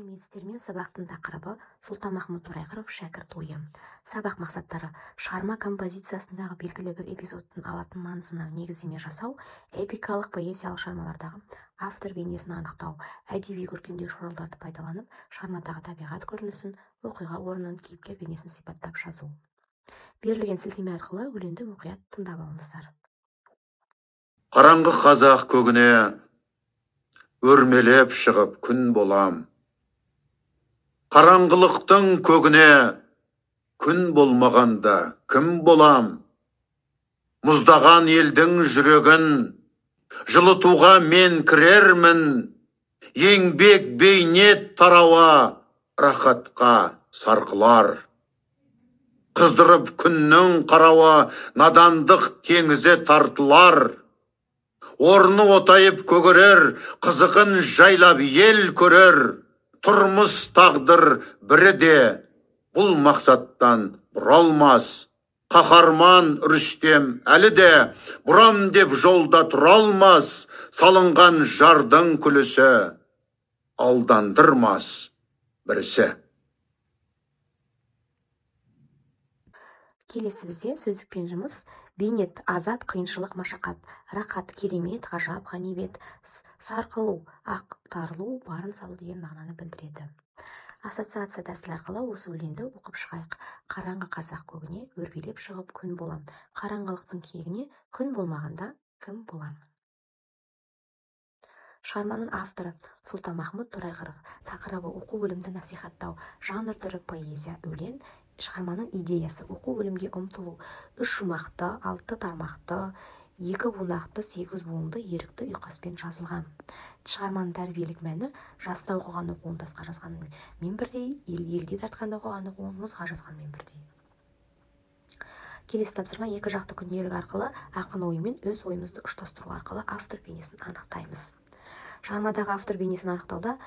сәлеметсіздер, сабақтың тақырыбы Сұлтанмахмұт Торайғыров шәкірт ойы. Сабақ мақсаттары: шығарма композициясындағы белгілі бір эпизодтың алатын маңызына негіздеме жасау, эпикалық поэзиялық шығармалардағы автор бейнесін анықтау, әдеби көркемдеу құралдарды пайдаланып, шығармадағы табиғат көрінісін, оқиға орнын, кейіпкер бейнесін сипаттап жазу. Берілген сілтеме арқылы өлеңді мұқият тыңдап алыңыздар. Қараңғы қазақ көгіне өрмелеп шығып күн болам. Қараңғылықтың көгіне күн болмағанда кім болам? Мұздаған елдің жүрегін жылытуға мен кірермін. Еңбек бейнет тарауа рахатқа сарқылар. Қыздырып күннің қарауа надандық теңізі тартылар. Орны отайып көгерер, қызықын жайлап ел көрер. Тұрмыс тағдыр бірі де бұл мақсаттан бұралмас. Қаһарман Рүстем әлі де бұрам деп жолда тұралмас. Салынған жардың күлісі алдандырмас бірісі. Келесі бізде сөздікпен жұмыс. Бейнет, азап, қиыншылық, машақат. Рақат, керемет, ғажап, ғанибет. Сарқылу, ақтарылу, барын салу деген мағынаны білдіреді. Ассоциация тәсілі арқылы осы өлеңді оқып шығайық. Қараңғы қазақ көгіне өрбелеп шығып күн болам. Қараңғылықтың кегіне күн болмағанда кім болам? Шығарманың авторы Сұлтанмахмұт Торайғыров. Тақырыбы оқу бөлімді насихаттау. Жанр түрі поэзия, өлең. Шығарманың идеясы: оқу бөлімге ұмтылу. 3 шумақты, 6 тармақты, 2 бунақты, 8 буынды ерікті ұйқаспен жазылған. Шығарманың тәрбиелік мәні: жаста оқыған оқуын тасқа жазғанмен бірдей, егде тартқанда оқыған оқуын мұзға жазғанмен бірдей. Келесі тапсырма: 2 жақты күнделік арқылы ақын ойымен өз ойымызды ұштастыру арқылы автор бейнесін анықтаймыз. Шығармадағы автор бейнесін анықтауда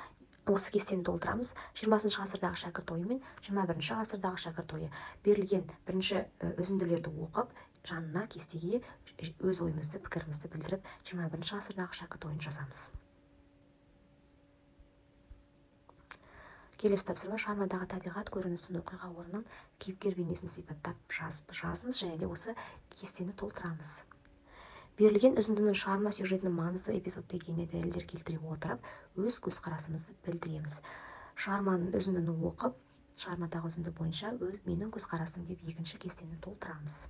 осы кестені толтырамыз. 20 ғасырдағы шәкірт ойы мен 21 ғасырдағы шәкірт ойы. Берілген бірінші үзінділерді оқып, жанына кестеге өз ойымызды, пікірімізді білдіріп, 21 ғасырдағы шәкірт ойын жазамыз. Келесі тапсырма: шығармадағы табиғат көрінісін, оқиға орнын, кейіпкер бейнесін сипаттап жазыңыз және де осы кестені толтырамыз. Берілген үзіндінің шығарма сюжетінің маңызды эпизодты екеніне дәлелдер келтіре отырып, өз көзқарасымызды білдіреміз. Шығарманың үзіндіні оқып, шығармадағы үзінді бойынша менің көзқарасым деп екінші кестені толтырамыз.